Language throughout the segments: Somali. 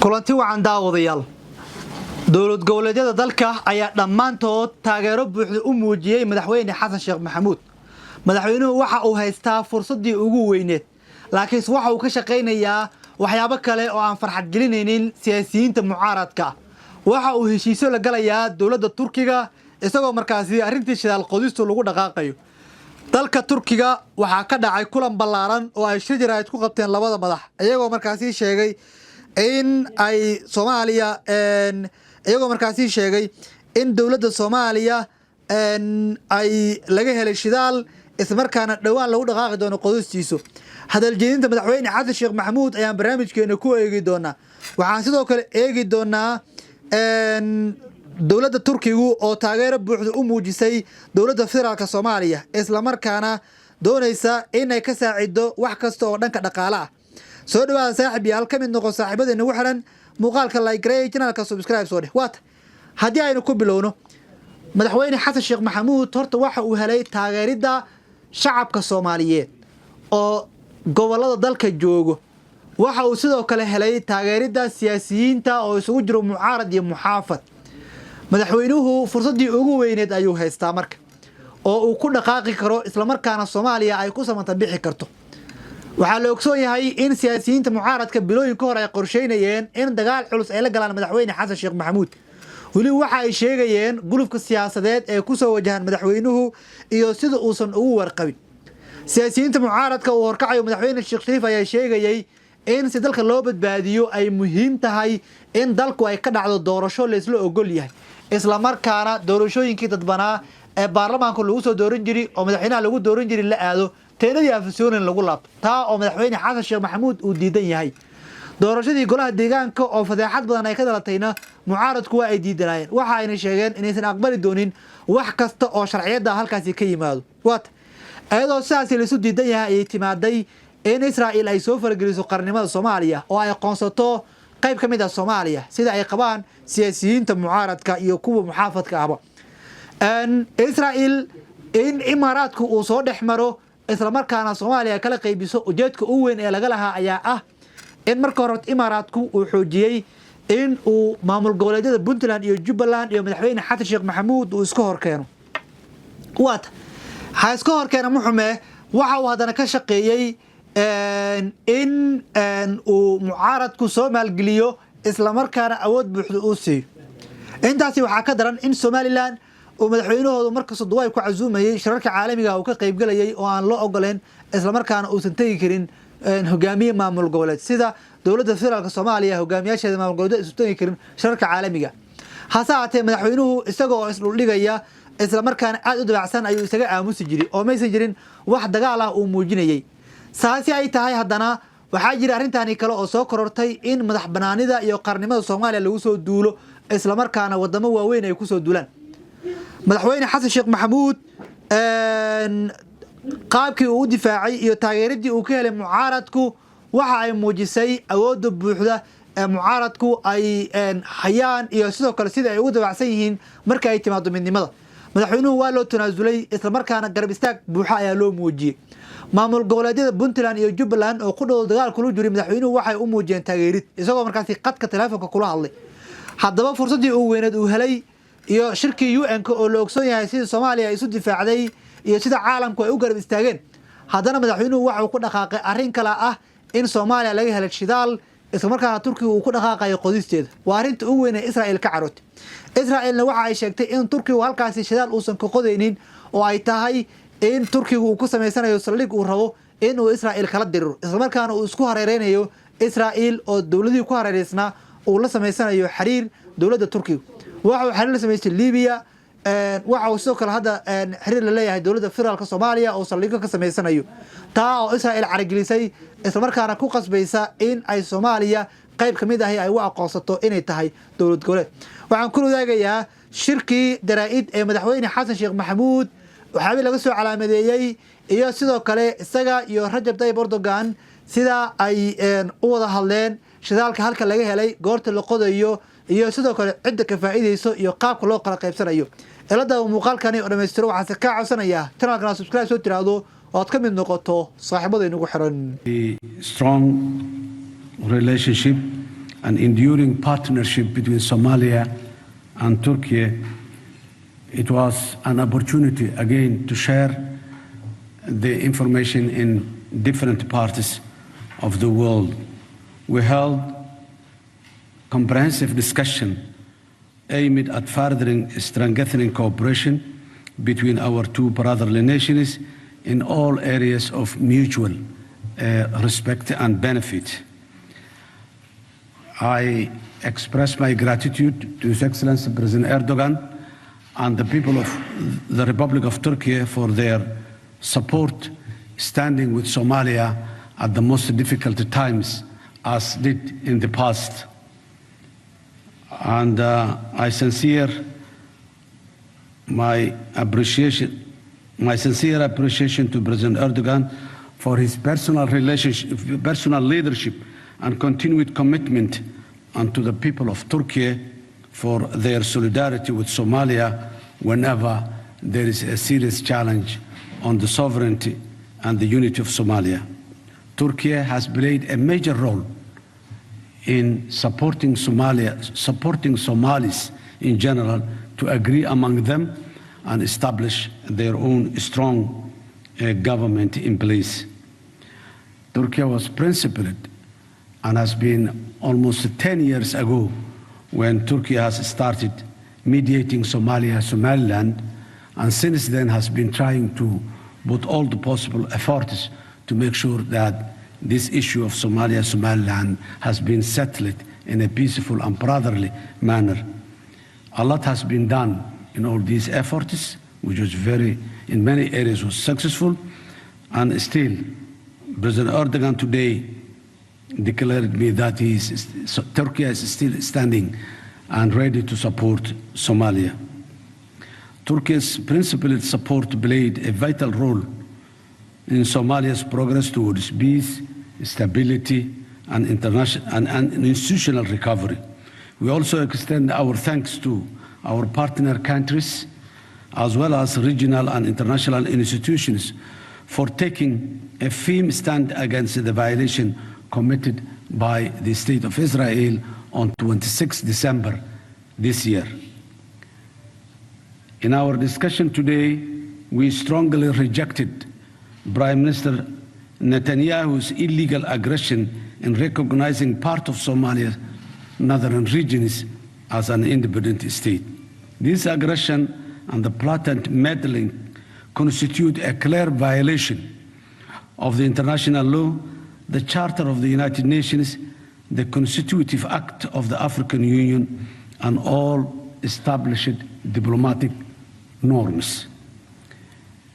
kulanti wacan daawadayaal dowlad goboleedyada dalka ayaa dhammaantood taageero buuxda u muujiyay madaxweyne Hassan Sheikh Maxamuud. Madaxweynuhu waxa uu haystaa fursadii ugu weyneed, laakiin waxa uu ka shaqeynayaa waxyaabo kale oo aan farxad gelinaynin siyaasiyiinta mucaaradka. Waxa uu heshiisyo la galayaa dowladda Turkiga isagoo markaasi arrintii shidaal qodistu lagu dhaqaaqayo. dalka Turkiga waxa ka dhacay kulan ballaaran oo ay shirjiraad ku qabteen labada madax iyagoo markaasi sheegay in ay Soomaaliya iyagoo markaasi sheegay in dawladda Soomaaliya ay laga helay shidaal isla markaana dhawaan lagu dhaqaaqi doono qodistiisu. hadal jeedinta madaxweyne Hassan Sheikh Maxamuud ayaan barnaamijkeena ku eegi doonaa. waxaan sidoo kale eegi doonaa dowladda Turkigu oo taageero buuxda u muujisay dowladda federaalka Soomaaliya isla markaana doonaysa in ay ka saacido wax kasta oo dhanka dhaqaalaha. soo dhawaada saaxiibayaal ka mid noqo saaxiibadeena ugu xiran muuqaalka like gareey channelka subscribe soo dheh. waata haddii aynu ku bilowno madaxweyne Hassan Sheikh Maxamuud horta waxa uu helay taageerida shacabka Soomaaliyeed oo gobolada dalka joogo. waxa uu sidoo kale helay taageerida siyaasiyiinta oo isugu jiro mucaarad iyo muxaafad. madaxweynuhu fursadii ugu weyneed ayuu haystaa marka oo uu ku dhaqaaqi karo isla markaana Soomaaliya ay ku samata bixi karto. waxaa la ogsoon yahay in siyaasiyiinta mucaaradka bilooyin ka hor ay qorsheynayeen in dagaal culus ay la galaan madaxweyne Hassan Sheikh Maxamuud. weli waxa ay sheegayeen gulufka siyaasadeed ee ku soo wajahan madaxweynuhu iyo sida uusan ugu warqabin. siyaasiyiinta mucaaradka oo horkacayo madaxweyne Sheikh ayaa sheegayay in si dalka loo badbaadiyo ay muhiim tahay in dalku ay ka dhacdo doorasho la isla ogol yahay isla markaana doorashooyinkii dadbanaa ee baarlamaanka lagu soo dooran jiray oo madaxweynaha lagu dooran jiray la aado teenadii afisoonin lagu laabto taa oo madaxweyne Hassan Sheikh Maxamuud uu diidan yahay. doorashadii golaha deegaanka oo fadeexad badan ay ka dhalatayna mucaaradku waa ay diidanayeen. waxa ay sheegeen inaysan aqbali doonin wax kasta oo sharciyada halkaasi ka yimaado. waata ayadoo sidaas la isu diidan yahay ay timaaday in Israa'iil ay soo fargeliso qarnimada Soomaaliya oo ay qoonsato qayb ka mid ah Soomaaliya sida ay qabaan siyaasiyiinta mucaaradka iyo kuwa muxaafadka ahba. Israa'iil in Imaaraadku uu soo dhexmaro isla markaana Soomaaliya kala qaybiso ujeedka ugu weyn ee laga lahaa ayaa ah in marka hore Imaaraadku uu xoojiyay in uu maamul goboleedyada Puntland iyo Jubbaland iyo madaxweyne Hassan Sheikh Maxamuud uu iska horkeeno. waata ha iska horkeeno muxume waxa uu hadana ka shaqeeyay in uu mucaaradku soo maalgeliyo isla markaana awood buuxda u siiyo. intaasi waxaa ka daran in Somaliland oo madaxweynahoodu markasta Dubai ku casuumayay shirarka caalamiga oo ka qayb galayay oo aan loo ogoleen isla markaana uusan tagi karin hogaamiye maamul goboleed sida dowladda federaalka Soomaaliya hogaamiyaasheeda maamul goboleed isu tagi karin shirarka caalamiga. hase ahaatee madaxweynuhu isagoo isla dhigaya isla markaana aad u dabacsan ayuu isaga aamusi jiray oo maysan jirin wax dagaal ah uu muujinayay. saasi ay tahay haddana waxaa jira arrintaani kale oo soo korortay in madax banaanida iyo qarnimada Soomaaliya lagu soo duulo isla markaana wadamo waaweyn ay ku soo duulaan. madaxweyne Hassan Sheikh Maxamuud qaabkii uu difaacay iyo taageeradii uu ka helay mucaaradku waxa ay muujisay awood buuxda ee mucaaradku ay hayaan iyo sidoo kale sida ay ugu dabacsan yihiin marka ay timaado midnimada. madaxweynuhu waa loo tanaasulay isla markaana garab istaag buuxa ayaa loo muujiyay. maamul goboleedyada Puntland iyo Jubbaland oo ku dhow dagaal kula jiray madaxweynuhu waxay u muujiyeen taageerid isagoo markaasi qadka telefoonka kula hadlay. haddaba fursadii uu weyneed uu helay iyo shirkii UN oo la ogsoon yahay sida Soomaaliya isu difaacday iyo sida caalamku ay u garab istaageen. haddana madaxweynuhu waxa uu ku dhaqaaqay arrin kale ah in Soomaaliya laga helay shidaal isla markaana Turkiga uu ku dhaqaaqayo qodisteeda. waa arrinta ugu weyn ee Israa'iil ka carotay. Israa'iilna waxa ay sheegtay in Turkigu halkaasi shidaal uusan ka qodaynin oo ay tahay in Turkigu uu ku sameysanayo saldhig uu rabo in uu Israa'iil kala diriro isla markaana uu isku hareereynayo Israa'iil oo dawladii ku hareereysna uu la sameysanayo xiriir dawladda Turkiga. waxa uu xiriir la sameystay Liibiya waxa uu sidoo kale hadda xiriir la leeyahay dowladda federaalka Soomaaliya oo saldhig ka sameysanayo taa oo Israa'iil caragelisay isla markaana ku qasbaysa in ay Soomaaliya qayb kamid ah ay u aqoonsato inay tahay dowlad goboleed. waxaan ku wadaagayaa shirkii daraa'id ee madaxweyne Hassan Sheikh Maxamuud waxaa laga soo calaamadeeyay iyo sidoo kale isaga iyo Rajab Tayyip Erdogan sida ay u wada hadleen shidaalka halka laga helay goorta la qodayo iyo sidoo kale cidda ka faa'iideyso iyo qaabka loo kala qaybsanayo. ilada muuqaalkani oo dhameystiro waxaan ka codsanayaa channelka subscribe soo tiraado oo ka mid noqoto saaxiibada inagu xiran. Strong relationship an enduring partnership between Somalia and Turkey, it was an opportunity again to share the information in different parts of the world. We held comprehensive discussion aimed at furthering strengthening cooperation between our two brotherly nations in all areas of mutual respect and benefit. I express my gratitude to His Excellency President Erdogan and the people of the Republic of Turkey for their support standing with Somalia at the most difficult times, as did in the past. And I sincere my sincere appreciation to President Erdogan for his personal leadership and continued commitment, and to the people of Turkey for their solidarity with Somalia whenever there is a serious challenge on the sovereignty and the unity of Somalia. Turkey has played a major role in supporting Somalis in general to agree among them and establish their own strong government in place. Turkey was principled and has been almost 10 years ago when Turkey has started mediating Somaliland, and since then has been trying to put all the possible efforts to make sure that this issue of Somaliland has been settled in a peaceful and brotherly manner. A lot has been done in all these efforts, which was in many areas was successful, and still President Erdogan today declared me that Turkey is still standing and ready to support Somalia. Turkey's principled support played a vital role in Somalia's progress towards peace, stability, and institutional recovery. We also extend our thanks to our partner countries, as well as regional and international institutions, for taking a firm stand against the violation committed by the State of Israel on 26 December this year. In our discussion today, we strongly rejected Prime Minister Netanyahu's illegal aggression in recognizing part of Somalia's northern regions as an independent state. This aggression and the blatant meddling constitute a clear violation of the international law, the Charter of the United Nations, the Constitutive Act of the African Union, and all established diplomatic norms.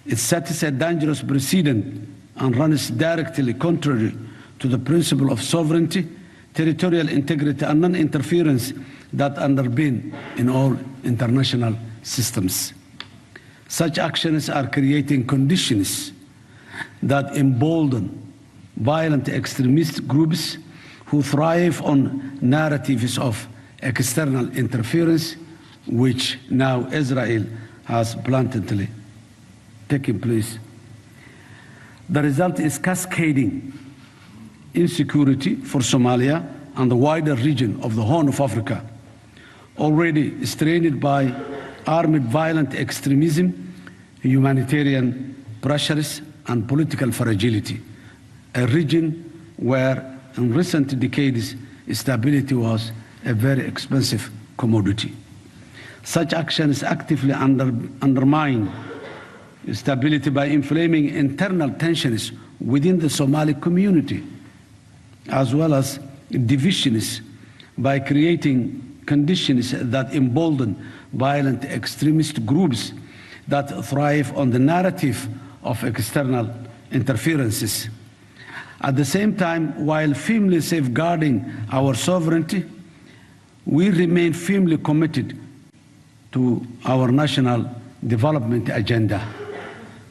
It sets a dangerous precedent and runs directly contrary to the principle of sovereignty, territorial integrity, and non-interference that underpin in all international systems. Such actions are creating conditions that embolden violent extremist groups who thrive on narratives of external interference, which now Israel has blatantly taken place. The result is cascading insecurity for Somalia and the wider region of the Horn of Africa, already strained by armed violent extremism, humanitarian pressures, and political fragility, a region where in recent decades stability was a very expensive commodity. Such actions actively undermine stability by inflaming internal tensions within the Somali community, as well as divisions by creating conditions that embolden violent extremist groups that thrive on the narrative of external interferences. At the same time, while firmly safeguarding our sovereignty, we remain firmly committed to our national development agenda.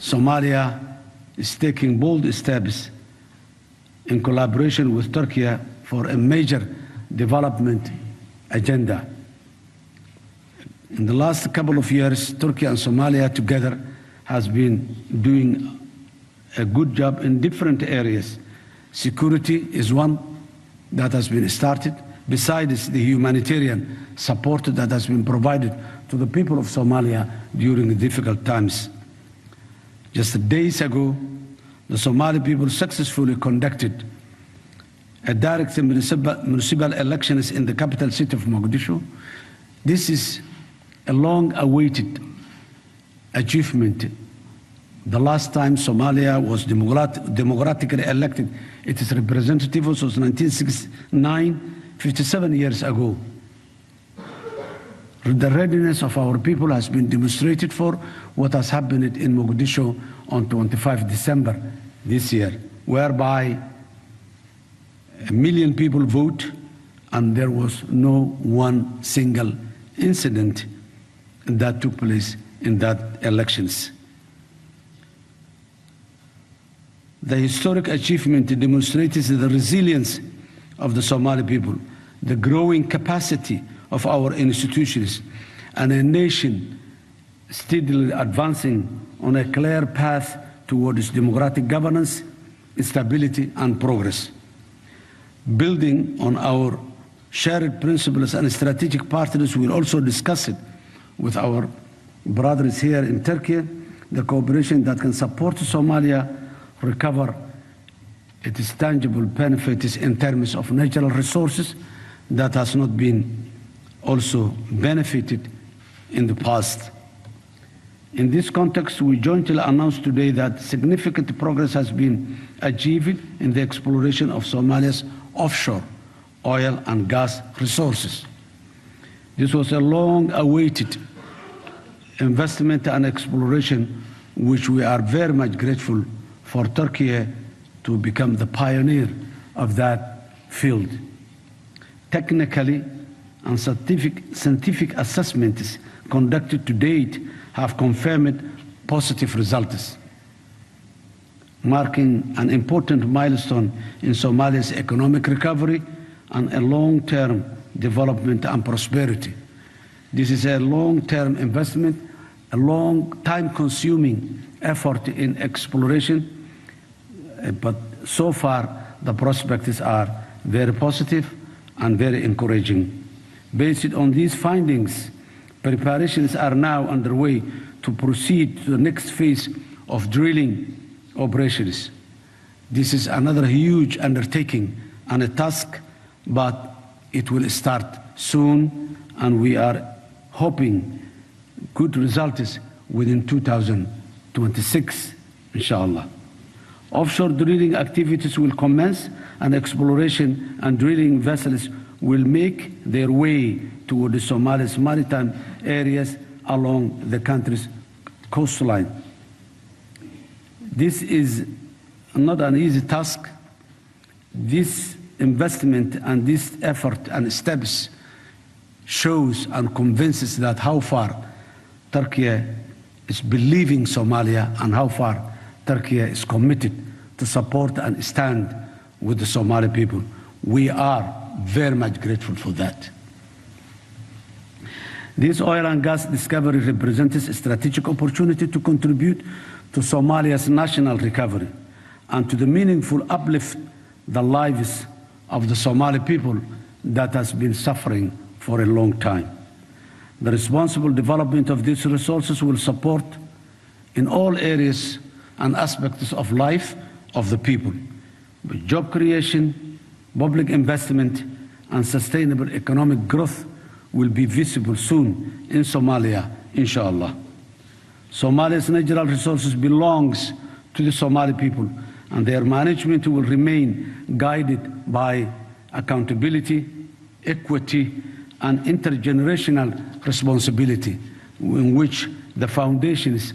Somalia is taking bold steps in collaboration with Turkey for a major development agenda. In the last couple of years, Turkey and Somalia together has been doing a good job in different areas. Security is one that has been started. besides the humanitarian support that has been provided to the people of Somalia during the difficult times. Just days ago, the Somali people successfully conducted a direct municipal elections in the capital city of Mogadishu. This is a long-awaited achievement. The last time Somalia was democratically elected, its representative was 1969, 57 years ago. The readiness of our people has been demonstrated for what has happened in Mogadishu on 25 December this year, whereby 1 million people vote and there was no one single incident that took place in that elections. The historic achievement demonstrates the resilience of the Somali people, the growing capacity of our institutions, and a nation steadily advancing on a clear path towards democratic governance, stability, and progress. Building on our shared principles and strategic partners, we will also discuss it with our brothers here in Turkey, the cooperation that can support Somalia recover its tangible benefits in terms of natural resources that has not been also benefited in the past. In this context, we jointly announced today that significant progress has been achieved in the exploration of Somalia's offshore oil and gas resources. This was a long-awaited investment and exploration, which we are very much grateful for Turkey to become the pioneer of that field. Technically and scientific assessments conducted to date have confirmed positive results, marking an important milestone in Somalia's economic recovery and a long-term development and prosperity. This is a long-term investment, a long time-consuming effort in exploration, but so far the prospects are very positive and very encouraging. Based on these findings, preparations are now underway to proceed to the next phase of drilling operations. This is another huge undertaking and a task, but it will start soon, and we are hoping good results within 2026, inshallah. Offshore drilling activities will commence, and exploration and drilling vessels will make their way toward the Somalia's maritime areas along the country's coastline. This is not an easy task. This investment and this effort and steps shows and convinces that how far Turkey is believing Somalia and how far Turkey is committed to support and stand with the Somali people. We are very much grateful for that. This oil and gas discovery represents a strategic opportunity to contribute to Somalia's national recovery and to the meaningful uplift the lives of the Somali people that has been suffering for a long time. The responsible development of these resources will support in all areas and aspects of life of the people, with job creation, public investment, and sustainable economic growth will be visible soon in Somalia, inshallah. Somalia's natural resources belongs to the Somali people, and their management will remain guided by accountability, equity, and intergenerational responsibility, in which the foundations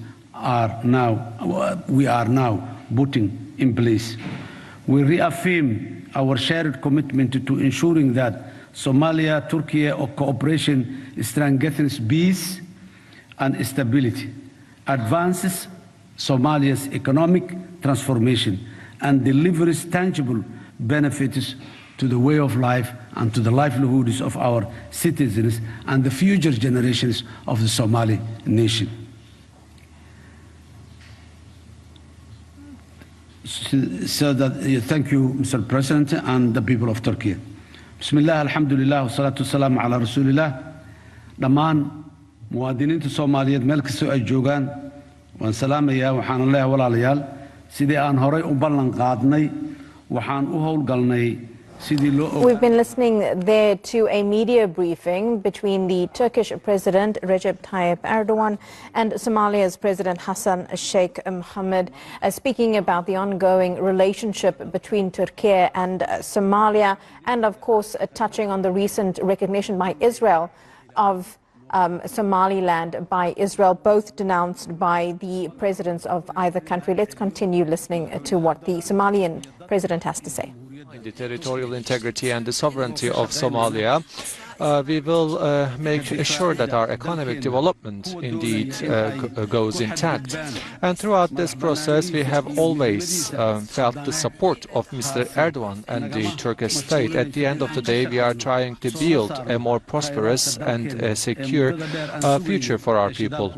we are now putting in place. We reaffirm our shared commitment to ensuring that Somalia-Turkey cooperation strengthens peace and stability, advances Somalia's economic transformation, and delivers tangible benefits to the way of life and to the livelihoods of our citizens and the future generations of the Somali nation. So that, thank you, Mr. President, and the people of Turkey. بسم الله الحمد لله والصلاة والسلام على رسول الله دمان muwaadiniinta Soomaaliyeed meel kasta ay joogaan waan salaamayaa waxaan leeyahay walaalayaal sidii aan horay u ballan qaadnay waxaan u howlgalnay sidii loo We've been listening there to a media briefing between the Turkish President Recep Tayyip Erdogan and Somalia's President Hassan Sheikh Mohammed, speaking about the ongoing relationship between Turkey and Somalia, and of course touching on the recent recognition by Israel of Somaliland by Israel, both denounced by the presidents of either country. Let's continue listening to what the Somalian president has to say. The territorial integrity and the sovereignty of Somalia, we will make sure that our economic development indeed goes intact. And throughout this process, we have always felt the support of Mr. Erdogan and the Turkish state. At the end of the day, we are trying to build a more prosperous and a secure future for our people.